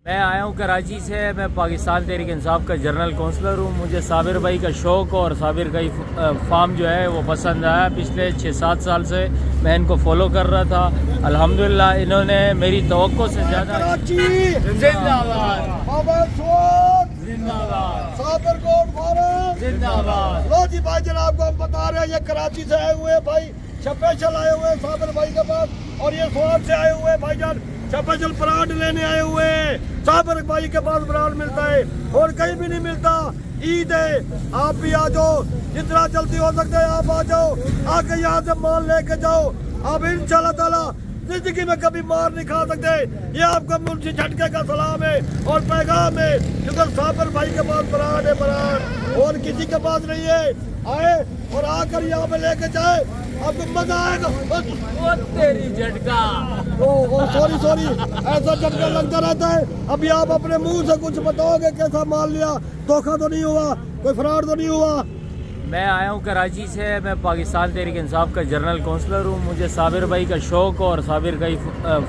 मैं आया हूँ कराची से। मैं पाकिस्तान तहरीक इंसाफ का जनरल काउंसलर हूँ। मुझे साबिर भाई का शौक़ और साबिर का फार्म जो है वो पसंद आया। पिछले 6-7 साल से मैं इनको फॉलो कर रहा था। अल्हम्दुलिल्लाह इन्होंने मेरी तवक्को से ज़्यादा जिंदाबाद। लो जी भाई जनाब को हम बता रहे हैं, ये कराची से आए हुए हैं भाई, स्पेशल आए हुए हैं साबिर भाई के पास, और ये सोन से आए हुए हैं भाईजान, स्पेशल ब्रांड लेने आए हुए हैं। साबिर भाई के पास ब्रांड मिलता है और कहीं भी नहीं मिलता। ईद है, आप भी आ जाओ, जितना जल्दी हो सकता है आप आ जाओ, आके यहाँ से माल लेके जाओ। आप इंशाल्लाह ताला जिंदगी में कभी मार नहीं खा सकते। ये आपका मुंशी झटके का सलाम है और पैगाम है, क्योंकि साबिर भाई के पास ब्रांड है, ब्रांड और किसी के पास नहीं है। आए और आकर यहाँ पे लेके जाए, आपको मजा आएगा। तेरी झटका सॉरी ऐसा झटका लगता रहता है। अभी आप अपने मुंह से कुछ बताओगे, कैसा माल लिया, धोखा तो नहीं हुआ, कोई फ्रॉड तो नहीं हुआ? मैं आया हूँ कराची से। मैं पाकिस्तान तहरीक इंसाफ का जनरल काउंसलर हूँ। मुझे साबिर भाई का शौक़ और साबिर का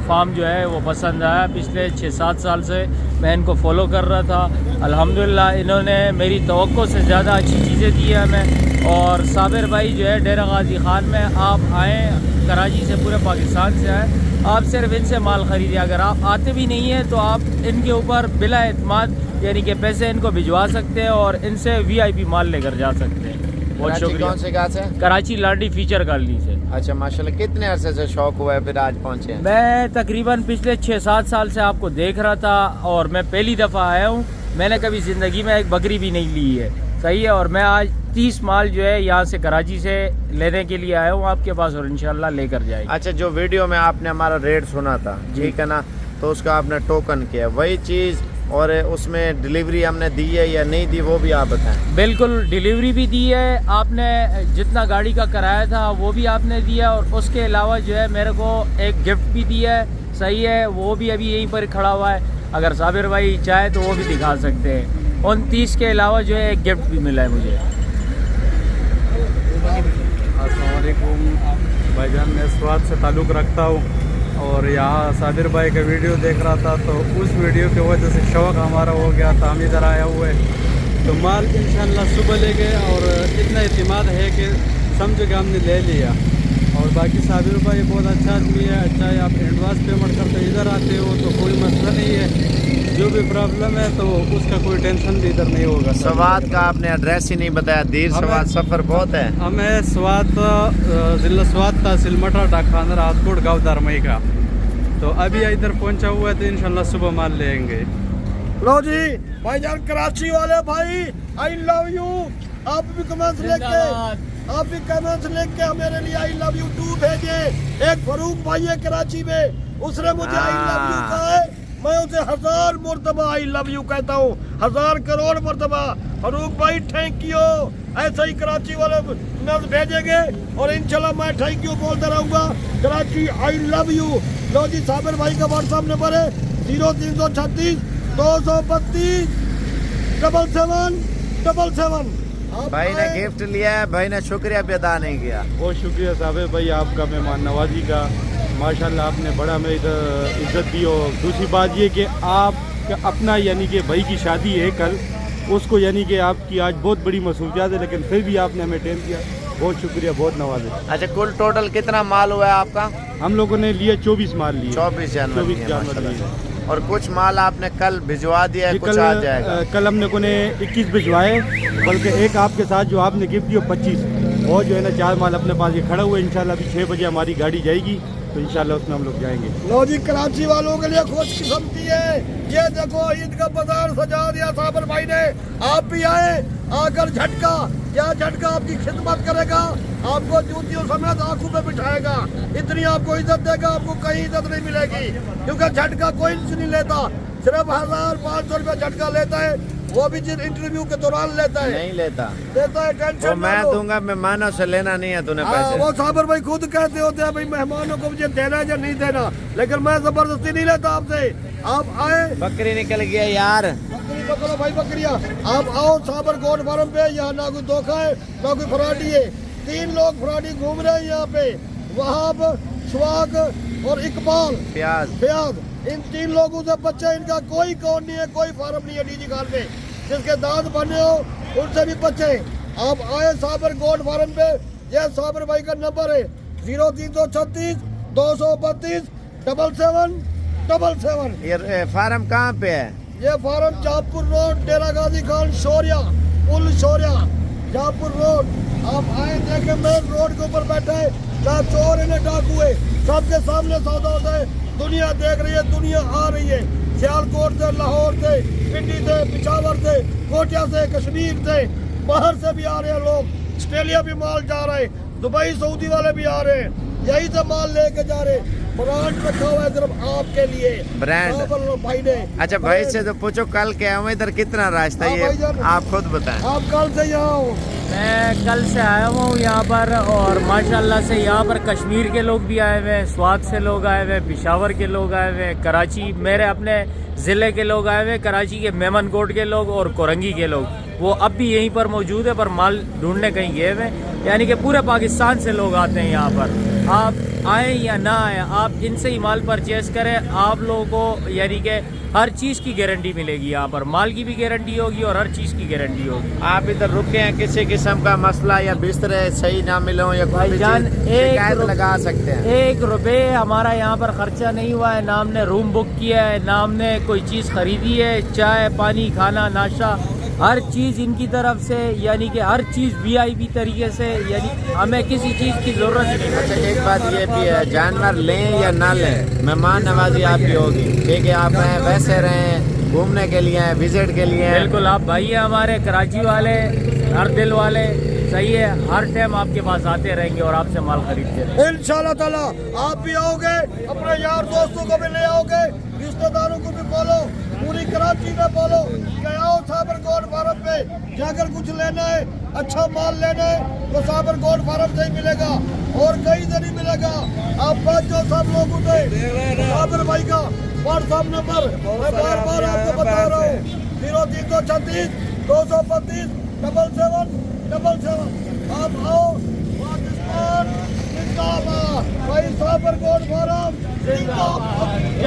फार्म जो है वो पसंद आया। पिछले 6-7 साल से मैं इनको फॉलो कर रहा था। अल्हम्दुलिल्लाह इन्होंने मेरी तवक्को से ज़्यादा अच्छी चीज़ें दी है हमें। और साबिर भाई जो है डेरा गाजी खान में आप आएँ, कराची से पूरे पाकिस्तान से आए, आप सिर्फ इनसे माल ख़रीदिए। अगर आप आते भी नहीं हैं तो आप इनके ऊपर बिला एतमाद यानी कि पैसे इनको भिजवा सकते हैं और इनसे VIP माल लेकर जा सकते हैं। बहुत शुक्रिया। कौन से गाँव से? कराची लाडी फीचर कॉलोनी से। अच्छा माशाल्लाह, कितने अरसे से शौक हुआ है फिर आज पहुँचे हैं? मैं तकरीबन पिछले 6-7 साल से आपको देख रहा था और मैं पहली दफ़ा आया हूँ। मैंने कभी ज़िंदगी में एक बकरी भी नहीं ली है, सही है। और मैं आज 30 माल जो है यहाँ से कराची से लेने के लिए आया हूँ आपके पास और इंशाल्लाह लेकर जाएंगे। अच्छा, जो वीडियो में आपने हमारा रेट सुना था, ठीक है ना, तो उसका आपने टोकन किया, वही चीज़ और उसमें डिलीवरी हमने दी है या नहीं दी वो भी आप बताएं। बिल्कुल डिलीवरी भी दी है आपने, जितना गाड़ी का किराया था वो भी आपने दिया और उसके अलावा जो है मेरे को एक गिफ्ट भी दिया है, सही है। वो भी अभी यहीं पर खड़ा हुआ है, अगर साबिर भाई चाहे तो वो भी दिखा सकते हैं। 29 के अलावा जो है एक गिफ्ट भी मिला है मुझे। अस्सलाम वालेकुम भाईजान, मैं स्वाद से ताल्लुक़ रखता हूँ और यहाँ साबिर भाई का वीडियो देख रहा था, तो उस वीडियो की वजह से शौक़ हमारा हो गया था, हम इधर आया हुए। तो माल इंशाल्लाह सुबह ले गए और इतना एतमाद है कि समझो कि हमने ले लिया। और बाकी साबिर भाई बहुत अच्छा आदमी है, अच्छा है। आप एडवांस पेमेंट करते इधर आते हो तो कोई मसला नहीं है, जो भी प्रॉब्लम है तो उसका कोई टेंशन भी इधर नहीं होगा। स्वाद का आपने एड्रेस ही नहीं बताया, देर स्वाद सफ़र बहुत है। हमें स्वाद ज़िला स्वाद तहसील मटरा डाकखाना राजकोट गाँव दरमई का, तो अभी इधर पहुंचा हुआ है, तो इंशाल्लाह सुबह माल लेंगे। लो जी भाईजान कराची वाले भाई, आई लव यू। आप भी कमेंट्स लेके मेरे लिए आई लव यू 2 भेजे। एक फरूक भाई है कराची में, उसने मुझे आई लव यू कहा है, मैं उसे 1000 मरतबा आई लव यू कहता हूँ, 1000 करोड़ मरतबा। फरूक भाई थैंक यू। ऐसा ही कराची वाले नज भेजेंगे और इंशाल्लाह मैं थैंक यू बोलता रहूँगा। Karachi I love you. लो जी साबिर भाई का व्हाट्सएप नंबर है 0336 232 777। भाई ने गिफ्ट लिया है, भाई ने शुक्रिया भी अदा नहीं किया। बहुत शुक्रिया साबिर भाई आपका, मेहमान नवाजी का। माशाल्लाह आपने बड़ा मेरी इज्जत दी। और दूसरी बात ये कि आप अपना यानी कि भाई की शादी है कल, उसको यानी कि आपकी आज बहुत बड़ी मसरूफियात है, लेकिन फिर भी आपने हमें टाइम दिया, बहुत शुक्रिया, बहुत नवाजे। अच्छा, कुल टोटल कितना माल हुआ है आपका? हम लोगों ने लिए 24 माल लिए। 24 जानवर लिए। और कुछ माल आपने कल भिजवा दिया है, कुछ आ जाएगा। कल हमने को 21 भिजवाए, बल्कि एक आपके साथ जो आपने गिफ्ट दिया 25, और जो है ना 4 माल अपने पास ये खड़ा हुआ है। इंशाल्लाह अभी 6 बजे हमारी गाड़ी जाएगी, तो इंशाल्लाह उसमें हम लोग जाएंगे। लो जी कराची वालों के लिए खुशकिस्मती है, ये देखो ईद का बाजार सजा दिया साबिर भाई ने। आप भी आए, आकर झटका, क्या झटका आपकी खिदमत करेगा, आपको जूतियों समेत आंखों पे बिठाएगा, इतनी आपको इज्जत देगा, आपको कहीं इज्जत नहीं मिलेगी। क्योंकि झटका कोई नहीं लेता, सिर्फ 1500 रुपया झटका लेता है, वो भी जिन इंटरव्यू के दौरान लेता है, नहीं लेता है टेंशन। वो मैं दूंगा, मेहमानों से लेना नहीं है तूने पैसे। वो साबिर भाई खुद कहते होते हैं भाई मेहमानों को मुझे देना है या नहीं देना, लेकिन मैं जबरदस्ती नहीं लेता आपसे। आप आए, बकरी निकल गया यार, बकरी पकड़ो भाई, बकरिया। आप आओ साबर गोट फार्म पे, यहाँ ना कोई धोखा है ना कोई फराडी है। 3 लोग फराडी घूम रहे हैं यहाँ पे, वहाब, शवाक और इकबाल प्याज। इन 3 लोगों से बच्चे, इनका कोई कौन नहीं है, कोई फार्म नहीं है डीजी खान में, जिसके दांत बने हो उनसे भी बचे। आप आए साबर गोट फार्म पे, ये साबर भाई का नंबर है 0336 232 7777। ये फार्म कहाँ पे है? ये फार्म जहापुर रोड, डेरा गाजी खान शौर्या, पुल शौर्या, जहापुर रोड। आप आए देखे मेन रोड के ऊपर बैठे हैं, जहाँ चोर है डाकू है, सबके सामने सौदा होता है। दुनिया देख रही है, दुनिया आ रही है, सियालकोट से, लाहौर से, पिंडी से, पिशावर से, कोटिया से, कश्मीर से, बाहर से भी आ रहे हैं लोग, ऑस्ट्रेलिया भी माल जा रहे हैं, दुबई सऊदी वाले भी आ रहे हैं, यही से माल लेके जा रहे हैं। ब्रांड रखा हुआ है सिर्फ आपके लिए, ब्रांड भाई ने। अच्छा भाई से तो पूछो कल क्या है, इधर कितना रास्ता हाँ ये भाईजान। आप खुद बताएं। आप कल से यहाँ हो? मैं कल से आया हुआ हूँ यहाँ पर, और माशाल्लाह से यहाँ पर कश्मीर के लोग भी आए हुए हैं, स्वात से लोग आए हुए हैं, पिशावर के लोग आए हुए हैं, कराची, मेरे अपने ज़िले के लोग आए हुए हैं, कराची के मेमनकोट के लोग और कोरंगी के लोग, वो अब भी यहीं पर मौजूद है, पर माल ढूंढने कहीं गए हुए हैं। यानी कि पूरे पाकिस्तान से लोग आते हैं यहाँ पर। आप आए या ना आए, आप इनसे ही माल परचेज करें, आप लोगों को यानी कि हर चीज़ की गारंटी मिलेगी यहाँ पर, माल की भी गारंटी होगी और हर चीज़ की गारंटी होगी। आप इधर रुके हैं, किसी किस्म का मसला या बिस्तरे सही ना मिलो या कोई भी भाईजान, चीज़ शिकायत लगा सकते हैं। 1 रुपये हमारा यहाँ पर खर्चा नहीं हुआ है, ना हमने रूम बुक किया है, ना हमने कोई चीज़ खरीदी है, चाय पानी खाना नाश्ता हर चीज़ इनकी तरफ से, यानी कि हर चीज़ VIP तरीके से, यानी हमें किसी चीज़ की ज़रूरत ही नहीं। अच्छा एक बात ये भी है, जानवर लें या ना लें, मेहमान नवाजी आपकी होगी, ठीक है? आप आए वैसे रहें, घूमने के लिए हैं, विजिट के लिए हैं। बिल्कुल, आप भाई हैं हमारे कराची वाले, हर दिल वाले, सही है, हर टाइम आपके पास आते रहेंगे और आपसे माल खरीदते रहेंगे इंशाल्लाह ताला। आप भी आओगे, अपने यार दोस्तों को भी ले आओगे, रिश्तेदारों को भी बोलो, पूरी कराची में बोलो कि आओ साबर गोट फार्म पे, जाकर कुछ लेना है, अच्छा माल लेना है तो साबर गोट फार्म से ही मिलेगा और कहीं से नहीं मिलेगा। आप बात जो सब लोग उठे, साबर भाई का व्हाट्सएप नंबर मैं बार बार आपको बता रहा हूँ 0336 232 7777। आप आओ, पाकिस्तान जिंदाबाद, भाई साबर गोट फार्म जिंदाबाद।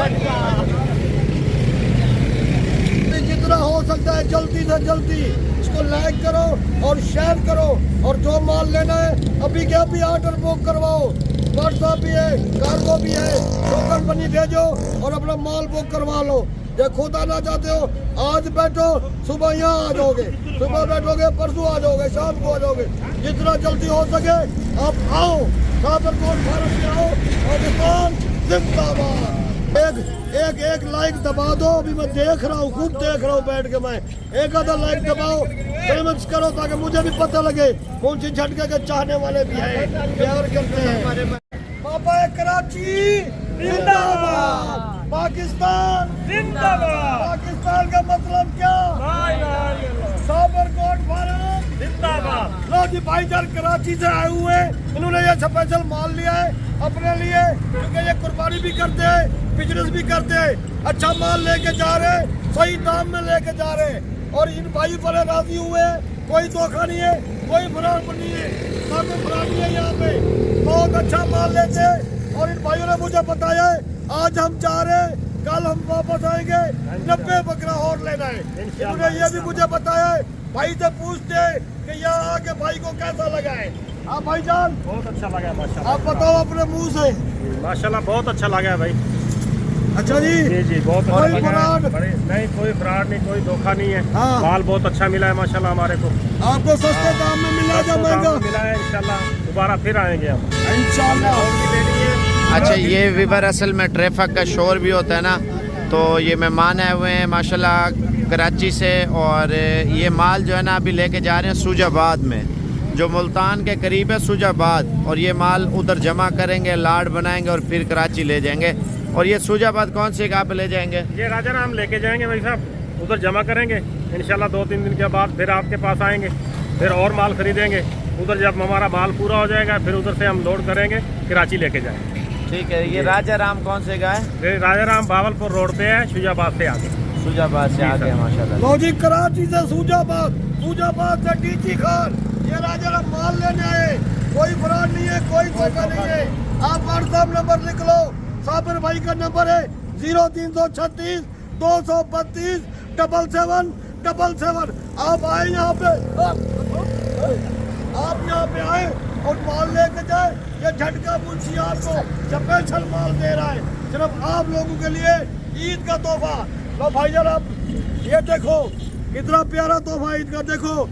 जितना हो सकता है जल्दी से जल्दी इसको लाइक करो और शेयर करो, और जो माल लेना है अभी के अभी ऑर्डर बुक करवाओ, व्हाट्सएप भी है, कार्गो भी है, टोकन मनी भेजो और अपना माल बुक करवा लो। ये खुद आना चाहते हो, आज बैठो, सुबह यहाँ आ जाओगे, सुबह बैठोगे, परसों आ जाओगे, शाम को आ जाओगे, जितना जल्दी हो सके आप आओ, साबर गोट फार्म में आओ, पाकिस्तान जिंदाबाद। एक लाइक दबा दो, अभी मैं देख रहा हूँ, खूब देख रहा हूँ बैठ के, मैं एक आधा लाइक दबाओ, पेमेंट्स करो ताकि मुझे भी पता लगे कौन सी झटके के चाहने वाले भी हैं, प्यार करते हैं। पापा कराची जिंदाबाद, पाकिस्तान जिंदाबाद। पाकिस्तान का मतलब क्या? साबर गोट फार्म जिंदाबाद। लो जी भाईजान कराची से आए हुए हैं, इन्होंने ये स्पेशल माल लिया है अपने लिए, क्योंकि ये कुर्बानी भी करते हैं, बिजनेस भी करते हैं, अच्छा माल लेके जा रहे हैं, सही दाम में लेके जा रहे हैं, और इन भाई बड़े राजी हुए हैं, कोई धोखा नहीं है, कोई फरार नहीं है, कोई फरार नहीं है, यहाँ पे बहुत अच्छा माल लेते हैं। और इन भाइयों ने मुझे बताया है आज हम जा रहे हैं, कल हम वापस आएंगे, 90 बकरा और लेना है। इन्होंने ये भी मुझे बताया है, भाई से पूछते कि यहाँ आके भाई को कैसा लगा है। आप भाईजान बहुत अच्छा लगा है माशाल्लाह। आप बताओ अपने मुंह से। माशाल्लाह बहुत अच्छा लगा है भाई। अच्छा जी जी बहुत अच्छा कोई लगा फ्रॉड है। बड़े नहीं, कोई फ्रॉड नहीं, कोई धोखा नहीं है। हाँ। माल बहुत अच्छा मिला है माशाल्लाह हमारे को। आपको सस्ते दाम में मिला सस्ते या दाम महंगा? में मिला है, इंशाल्लाह दोबारा फिर आएंगे हम। इंशाल्लाह। और भी लेनी है। अच्छा ये विवर असल में ट्रैफिक का शोर भी होता है ना, तो ये मेहमान आए हुए हैं माशाल्लाह कराची से, और ये माल जो है ना अभी लेके जा रहे हैं सूजाबाद में, जो मुल्तान के करीब है सूजाबाद, और ये माल उधर जमा करेंगे, लाड बनाएंगे और फिर कराची ले जाएंगे। और ये सूजाबाद कौन सी जगह पे ले जाएंगे? ये राजाराम लेके जाएंगे भाई साहब, उधर जमा करेंगे, इंशाल्लाह 2-3 दिन के बाद फिर आपके पास आएंगे, फिर और माल खरीदेंगे। उधर जब हमारा माल पूरा हो जाएगा फिर उधर से हम लोड करेंगे, कराची लेके जाएंगे। ठीक है। ये राजाराम कौन से जगह है? ये राजाराम बावलपुर रोड पे है, शुजाबाद से आगे। सूजाबाद से आगे माशाल्लाह। लो जी कराची से सूजाबाद, सूजाबाद से डीजी खान, ये राजाराम माल लेने आए, कोई फ्रॉड नहीं है, कोई धोखा नहीं है। आप व्हाट्सएप नंबर लिख लो, साबर भाई का नंबर है 0336 232 77777। आप आए यहाँ पे, आप यहाँ पे आए और माल लेके जाए। ये झटका मुंशी आपको स्पेशल माल दे रहा है सिर्फ आप लोगों के लिए, ईद का तोहफा। लो भाईजान आप ये देखो कितना प्यारा तोहफा ईद का, देखो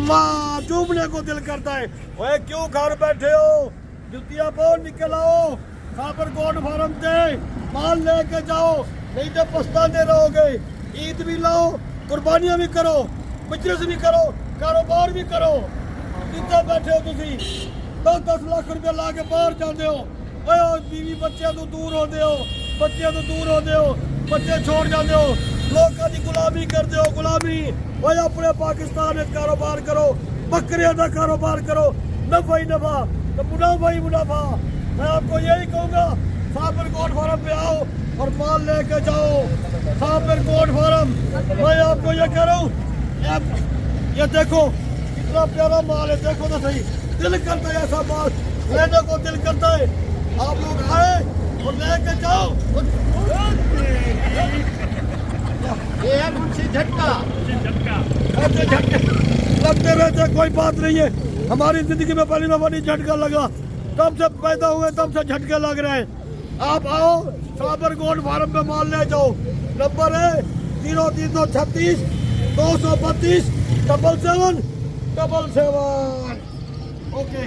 माँ चूमने को दिल करता है। ओए क्यों घर बैठे हो, जुतिया पाओ, निकल आओ साबर गोल्ड फार्म से माल लेके जाओ, नहीं तो पछताने रहोगे। ईद भी लाओ, कुर्बानियां भी करो, बिजनेस भी करो, कारोबार भी करो। कितना बैठे हो तुसी 10-10 लाख रुपया ला के बाहर जाते हो। ओए बीवी बच्चे तो दूर होते हो, बच्चे तो दूर होते हो, बच्चे छोड़ जाते हो, लोगों की गुलामी करते हो, गुलामी। ओए अपने पाकिस्तान में कारोबार करो, बकरियों का कारोबार करो, नफा ही नफा, तो मुनाफा ही मुनाफा। मैं आपको यही कहूँगा, साबर गोल्ड फार्म पे आओ और माल लेके जाओ। साबर गोल्ड फार्म, मैं आपको ये कह रहा हूँ, ये देखो कितना प्यारा माल है, देखो तो सही, दिल करता है ऐसा माल लेने को, दिल करता है। आप लोग आए और लेके जाओ। ये है मुंशी झटका। ऐसे झटके लगते रहते, कोई बात नहीं है। हमारी जिंदगी में पहली दफा नहीं झटका लगा, तब से पैदा हुए तब से झटके लग रहे हैं। आप आओ साबर गोल्ड फार्म पे माल ले जाओ। नंबर है 0336 232 77777। ओके।